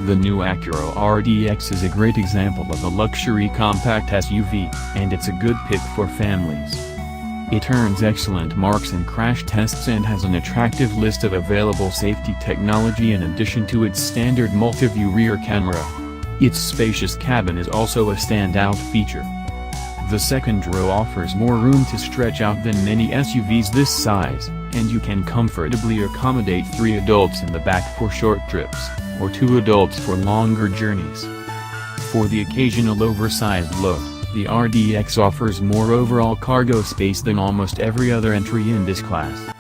The new Acura RDX is a great example of a luxury compact SUV, and it's a good pick for families. It earns excellent marks in crash tests and has an attractive list of available safety technology in addition to its standard multiview rear camera. Its spacious cabin is also a standout feature. The second row offers more room to stretch out than many SUVs this size, and you can comfortably accommodate 3 adults in the back for short trips, or 2 adults for longer journeys. For the occasional oversized look, the RDX offers more overall cargo space than almost every other entry in this class.